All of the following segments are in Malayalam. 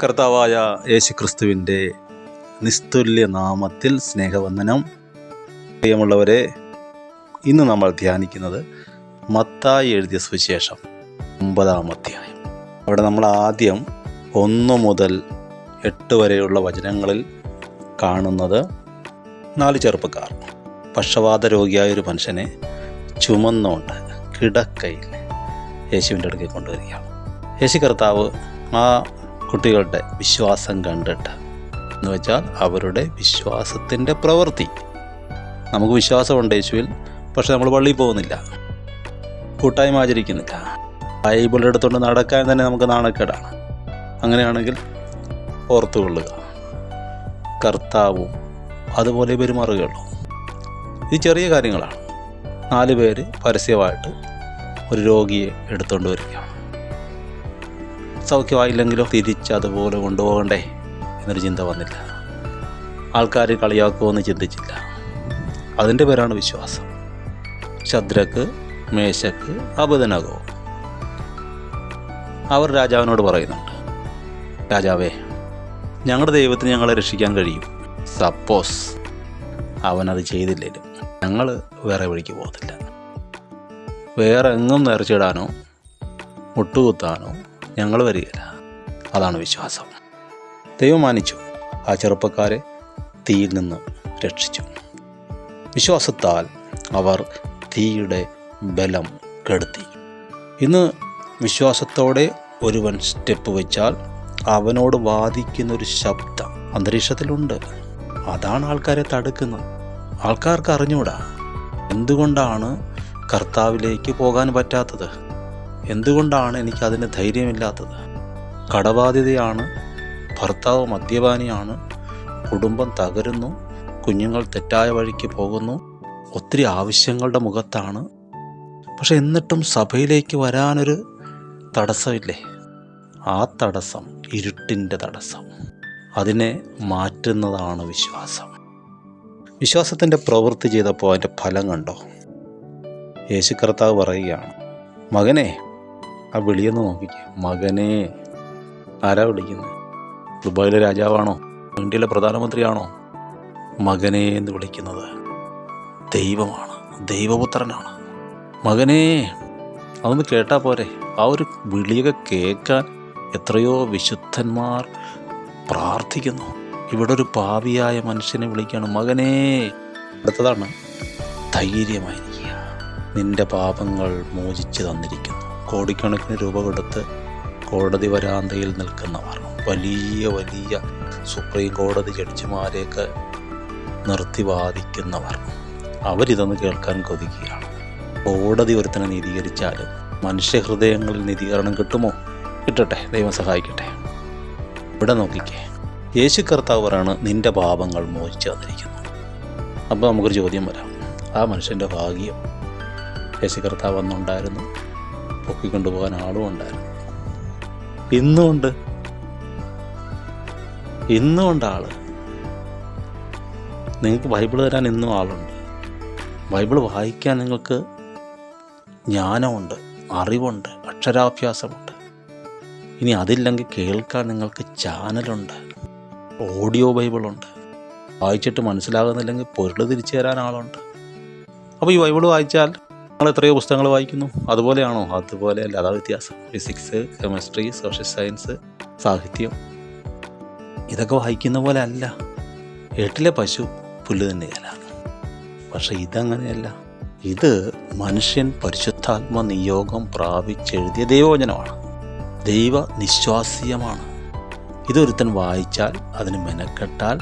കർത്താവായ യേശുക്രിസ്തുവിൻ്റെ നിസ്തുല്യ നാമത്തിൽ സ്നേഹവന്ദനം. പ്രിയമുള്ളവരെ, ഇന്ന് നമ്മൾ ധ്യാനിക്കുന്നത് മത്തായി എഴുതിയ സുവിശേഷം 9-ാം അധ്യായം. അവിടെ നമ്മൾ ആദ്യം 1 മുതൽ 8 വരെയുള്ള വചനങ്ങളിൽ കാണുന്നത് 4 ചെറുപ്പക്കാർ പക്ഷവാത രോഗിയായൊരു മനുഷ്യനെ ചുമന്നുകൊണ്ട് കിടക്കയിൽ യേശുവിൻ്റെ അടുക്കൽ കൊണ്ടുവരികയാണ്. യേശു കർത്താവ് ആ കുട്ടികളുടെ വിശ്വാസം കണ്ടിട്ട്, എന്ന് വെച്ചാൽ അവരുടെ വിശ്വാസത്തിൻ്റെ പ്രവൃത്തി. നമുക്ക് വിശ്വാസമുണ്ട് യേശുവിൽ, പക്ഷെ നമ്മൾ പള്ളിയിൽ പോകുന്നില്ല, കൂട്ടായ്മ ആചരിക്കുന്നില്ല, ബൈബിൾ എടുത്തുകൊണ്ട് നടക്കാൻ തന്നെ നമുക്ക് നാണക്കേടാണ്. അങ്ങനെയാണെങ്കിൽ ഓർത്തുകൊള്ളുക, കർത്താവും അതുപോലെ പെരുമാറുകയുള്ളൂ. ഇത് ചെറിയ കാര്യങ്ങളാണ്. 4 പേര് പരസ്യമായിട്ട് ഒരു രോഗിയെ എടുത്തുകൊണ്ട് വരികയാണ്. സൗഖ്യമായില്ലെങ്കിലോ തിരിച്ചതുപോലെ കൊണ്ടുപോകണ്ടേ എന്നൊരു ചിന്ത വന്നില്ല. ആൾക്കാർ കളിയാക്കുമെന്ന് ചിന്തിച്ചില്ല. അതിൻ്റെ പേരാണ് വിശ്വാസം. ശദ്രക്ക്, മേശക്ക്, അബേദ്നെഗോ അവർ രാജാവിനോട് പറയുന്നുണ്ട്, രാജാവേ, ഞങ്ങളുടെ ദൈവത്തിന് ഞങ്ങളെ രക്ഷിക്കാൻ കഴിയും. സപ്പോസ് അവനത് ചെയ്തില്ലേലും ഞങ്ങൾ വേറെ വഴിക്ക് പോകത്തില്ല. വേറെ എങ്ങും നേർച്ചിടാനോ മുട്ടുകുത്താനോ ഞങ്ങൾ വരികയില്ല. അതാണ് വിശ്വാസം. ദൈവം മാനിച്ചു. ആ ചെറുപ്പക്കാരെ തീയിൽ നിന്ന് രക്ഷിച്ചു. വിശ്വാസത്താൽ അവർ തീയുടെ ബലം കെടുത്തി. ഇന്ന് വിശ്വാസത്തോടെ ഒരുവൻ സ്റ്റെപ്പ് വെച്ചാൽ അവനോട് വാദിക്കുന്നൊരു ശബ്ദം അന്തരീക്ഷത്തിലുണ്ട്. അതാണ് ആൾക്കാരെ തടുക്കുന്നത്. ആൾക്കാർക്ക് അറിഞ്ഞൂടാ എന്തുകൊണ്ടാണ് കർത്താവിലേക്ക് പോകാൻ പറ്റാത്തത്, എന്തുകൊണ്ടാണ് എനിക്കതിന് ധൈര്യമില്ലാത്തത്. കടബാധ്യതയാണ്, ഭർത്താവ് മദ്യപാനിയാണ്, കുടുംബം തകരുന്നു, കുഞ്ഞുങ്ങൾ തെറ്റായ വഴിക്ക് പോകുന്നു, ഒത്തിരി ആവശ്യങ്ങളുടെ മുഖത്താണ്. പക്ഷെ എന്നിട്ടും സഭയിലേക്ക് വരാനൊരു തടസ്സമില്ലേ? ആ തടസ്സം ഇരുട്ടിൻ്റെ തടസ്സം. അതിനെ മാറ്റുന്നതാണ് വിശ്വാസം. വിശ്വാസത്തിൻ്റെ പ്രവൃത്തി ചെയ്തപ്പോൾ അതിൻ്റെ ഫലം കണ്ടോ? യേശു കർത്താവ് പറയുകയാണ്, മകനെ, ആ വിളിയെന്ന് നോക്കിക്കേ, മകനെ. ആരാ വിളിക്കുന്നത്? ദുബായിലെ രാജാവാണോ? ഇന്ത്യയിലെ പ്രധാനമന്ത്രിയാണോ? മകനെ എന്ന് വിളിക്കുന്നത് ദൈവമാണ്, ദൈവപുത്രനാണ്. മകനെ, അതൊന്ന് കേട്ടാൽ പോരെ? ആ ഒരു വിളിയൊക്കെ കേൾക്കാൻ എത്രയോ വിശുദ്ധന്മാർ പ്രാർത്ഥിക്കുന്നു. ഇവിടെ ഒരു പാപിയായ മനുഷ്യനെ വിളിക്കുകയാണ്, മകനെ. അടുത്തതാണ്, ധൈര്യമായിരിക്കുക, നിന്റെ പാപങ്ങൾ മോചിച്ച് തന്നിരിക്കുന്നു. കോടിക്കണക്കിന് രൂപ കൊടുത്ത് കോടതി വരാന്തയിൽ നിൽക്കുന്നവർ, വലിയ വലിയ സുപ്രീം കോടതി ജഡ്ജിമാരെയൊക്കെ നിർത്തി വാദിക്കുന്നവർ, അവരിതൊന്ന് കേൾക്കാൻ കൊതിക്കുകയാണ്. കോടതി ഒരുത്തനെ നീതീകരിച്ചാലും മനുഷ്യഹൃദയങ്ങളിൽ നീതീകരണം കിട്ടുമോ? കിട്ടട്ടെ, ദൈവം സഹായിക്കട്ടെ. ഇവിടെ നോക്കിക്കേ, യേശു കർത്താവ് പറയാണ്, നിന്റെ പാപങ്ങൾ മോചിച്ച് തന്നിരിക്കുന്നു. അപ്പോൾ നമുക്കൊരു ചോദ്യം വരാം, ആ മനുഷ്യൻ്റെ ഭാഗ്യം. യേശു കർത്താവ് അന്നുണ്ടായിരുന്നു, പൊക്കിക്കൊണ്ടുപോകാൻ ആളും ഉണ്ടായിരുന്നു. ഇന്നുമുണ്ട് ആള്. നിങ്ങൾക്ക് ബൈബിൾ തരാൻ ഇന്നും ആളുണ്ട്. ബൈബിൾ വായിക്കാൻ നിങ്ങൾക്ക് ജ്ഞാനമുണ്ട്, അറിവുണ്ട്, അക്ഷരാഭ്യാസമുണ്ട്. ഇനി അതില്ലെങ്കിൽ കേൾക്കാൻ നിങ്ങൾക്ക് ചാനലുണ്ട്, ഓഡിയോ ബൈബിളുണ്ട്. വായിച്ചിട്ട് മനസ്സിലാകുന്നില്ലെങ്കിൽ പൊരുൾ തിരിച്ചു തരാൻ ആളുണ്ട്. അപ്പോൾ ഈ ബൈബിൾ വായിച്ചാൽ നിങ്ങൾ എത്രയോ പുസ്തകങ്ങൾ വായിക്കുന്നു, അതുപോലെയാണോ? അതുപോലെയല്ല, അതാ വ്യത്യാസം. ഫിസിക്സ്, കെമിസ്ട്രി, സോഷ്യൽ സയൻസ്, സാഹിത്യം, ഇതൊക്കെ വായിക്കുന്ന പോലെ അല്ല. ഏട്ടിലെ പശു പുല്ല് തന്നെയല്ല. പക്ഷെ ഇതങ്ങനെയല്ല. ഇത് മനുഷ്യൻ പരിശുദ്ധാത്മ നിയോഗം പ്രാപിച്ചെഴുതിയ ദൈവവചനമാണ്, ദൈവ നിശ്വാസീയമാണ്. ഇതൊരുത്തൻ വായിച്ചാൽ, അതിന് മെനക്കെട്ടാൽ,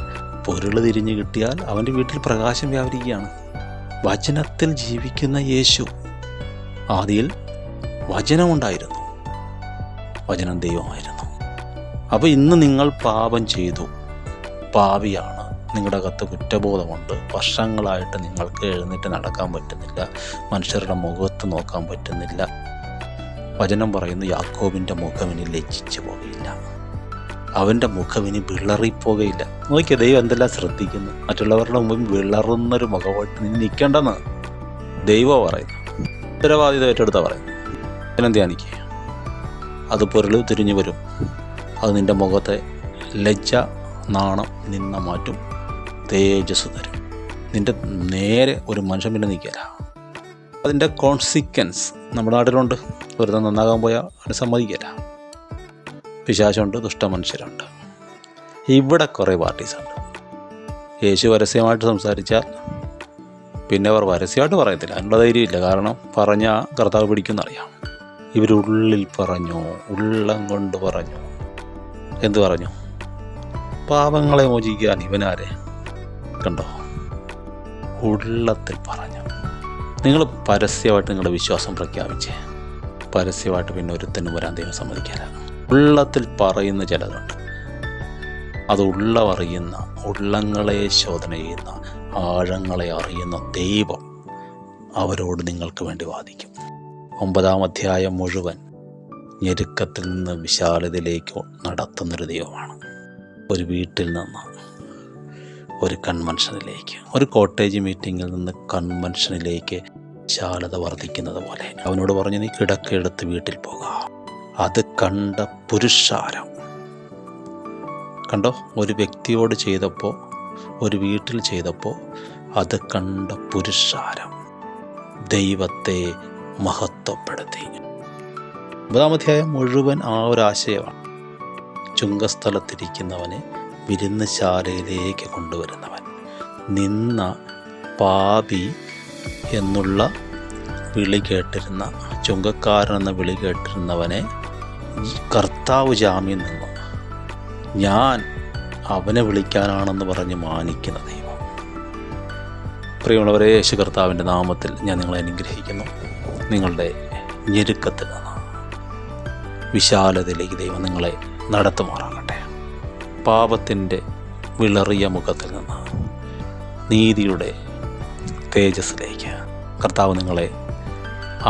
പൊരുൾ തിരിഞ്ഞു കിട്ടിയാൽ അവൻ്റെ വീട്ടിൽ പ്രകാശം വ്യാപരിക്കുകയാണ്. വചനത്തിൽ ജീവിക്കുന്ന യേശു, ആദിയിൽ വചനമുണ്ടായിരുന്നു, വചനം ദൈവമായിരുന്നു. അപ്പോൾ ഇന്ന് നിങ്ങൾ പാപം ചെയ്തു, പാപിയാണ്, നിങ്ങളുടെ അകത്ത് കുറ്റബോധമുണ്ട്, വർഷങ്ങളായിട്ട് നിങ്ങൾക്ക് എഴുന്നേറ്റ് നടക്കാൻ പറ്റുന്നില്ല, മനുഷ്യരുടെ മുഖത്ത് നോക്കാൻ പറ്റുന്നില്ല. വചനം പറയുന്നു, യാക്കോബിൻ്റെ മുഖം ഇനി ലജ്ജിച്ചു പോകയില്ല, അവൻ്റെ മുഖം ഇനി വിളറിപ്പോകയില്ല. നോക്കിയാൽ ദൈവം എന്തെല്ലാം ശ്രദ്ധിക്കുന്നു. മറ്റുള്ളവരുടെ മുമ്പിൽ വിളറുന്നൊരു മുഖമായിട്ട് നീ നിൽക്കേണ്ടെന്ന് ദൈവം പറയുന്നു. ഉത്തരവാദിത്വം ഏറ്റെടുത്താ പറയുന്നു. ധ്യാനിക്കുക, അത് പൊരുൾ തിരിഞ്ഞു വരും. അത് നിൻ്റെ മുഖത്തെ ലജ്ജ, നാണം, നിന്ന മാറ്റും, തേജസ് തരും. നിൻ്റെ നേരെ ഒരു മനുഷ്യൻ പിന്നെ നിൽക്കില്ല. അതിൻ്റെ കോൺസിക്വൻസ് നമ്മുടെ നാട്ടിലുണ്ട്. വെറുതെ നന്നാകാൻ പോയാൽ അത് സമ്മതിക്കില്ല. പിശാചുണ്ട്, ദുഷ്ടമനുഷ്യരുണ്ട്. ഇവിടെ കുറേ പാർട്ടീസുണ്ട്. യേശു പരസ്യമായിട്ട് സംസാരിച്ചാൽ പിന്നെ അവർ പരസ്യമായിട്ട് പറയത്തില്ല. അതിനുള്ള ധൈര്യമില്ല. കാരണം പറഞ്ഞാൽ കർത്താവ് പിടിക്കുമെന്നറിയാം. ഇവരുള്ളിൽ പറഞ്ഞു, ഉള്ളം കൊണ്ട് പറഞ്ഞു. എന്തു പറഞ്ഞു? പാപങ്ങളെ മോചിക്കാൻ ഇവനാരെ? കണ്ടോ? ഉള്ളത്തിൽ പറഞ്ഞു. നിങ്ങൾ പരസ്യമായിട്ട് നിങ്ങളുടെ വിശ്വാസം പ്രഖ്യാപിച്ചേ, പരസ്യമായിട്ട് പിന്നെ ഒരുത്തനും വരാൻ ദൈവം സമ്മതിക്കില്ല. ഉള്ളത്തിൽ പറയുന്ന ചിലതുണ്ട്. അത് ഉള്ളമറിയുന്ന, ഉള്ളങ്ങളെ ശോധന ചെയ്യുന്ന, ആഴങ്ങളെ അറിയുന്ന ദൈവം അവരോട് നിങ്ങൾക്ക് വേണ്ടി വാദിക്കും. 9-ാം അധ്യായം മുഴുവൻ ഞെരുക്കത്തിൽ നിന്ന് വിശാലതയിലേക്ക് നടത്തുന്നൊരു ദൈവമാണ്. ഒരു വീട്ടിൽ നിന്ന് ഒരു കൺവെൻഷനിലേക്ക്, ഒരു കോട്ടേജ് മീറ്റിങ്ങിൽ നിന്ന് കൺവെൻഷനിലേക്ക് വിശാലത വർദ്ധിക്കുന്നത് പോലെ അവനോട് പറഞ്ഞു, നീ കിടക്കെടുത്ത് വീട്ടിൽ പോകാം. അത് കണ്ട പുരുഷാരം കണ്ടോ? ഒരു വ്യക്തിയോട് ചെയ്തപ്പോൾ, ഒരു വീട്ടിൽ ചെയ്തപ്പോൾ അത് കണ്ട പുരുഷാരം ദൈവത്തെ മഹത്വപ്പെടുത്തി. 9-ാം അധ്യായം മുഴുവൻ ആ ഒരു ആശയമാണ്. ചുങ്കസ്ഥലത്തിരിക്കുന്നവനെ വിരുന്നുശാലയിലേക്ക് കൊണ്ടുവരുന്നവൻ, നിന്ന പാപി എന്നുള്ള വിളി കേട്ടിരുന്ന, ചുങ്കക്കാരനെന്ന വിളി കേട്ടിരുന്നവനെ കർത്താവ് ജാമ്യം നിന്നു. ഞാൻ അവനെ വിളിക്കാനാണെന്ന് പറഞ്ഞ് മാനിക്കുന്ന ദൈവം. പ്രിയമുള്ളവരെ, യേശു കർത്താവിൻ്റെ നാമത്തിൽ ഞാൻ നിങ്ങളെ അനുഗ്രഹിക്കുന്നു. നിങ്ങളുടെ ഞെരുക്കത്തിൽ നിന്ന് വിശാലതയിലേക്ക് ദൈവം നിങ്ങളെ നടത്തുമാറാകട്ടെ. പാപത്തിൻ്റെ വിളറിയ മുഖത്തിൽ നിന്ന് നീതിയുടെ തേജസ്സിലേക്ക് കർത്താവ് നിങ്ങളെ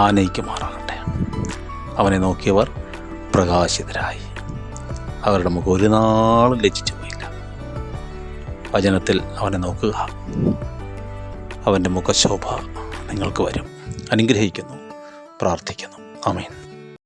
ആനയിക്കുമാറാകട്ടെ. അവനെ നോക്കിയവർ പ്രകാശിതരായി. അവരുടെ മുഖം ഒരു നാളും ലജ്ജിച്ചു പോയില്ല. വചനത്തിൽ അവനെ നോക്കുക, അവൻ്റെ മുഖശോഭ നിങ്ങൾക്ക് വരും. അനുഗ്രഹിക്കുന്നു, പ്രാർത്ഥിക്കുന്നു. ആമേൻ.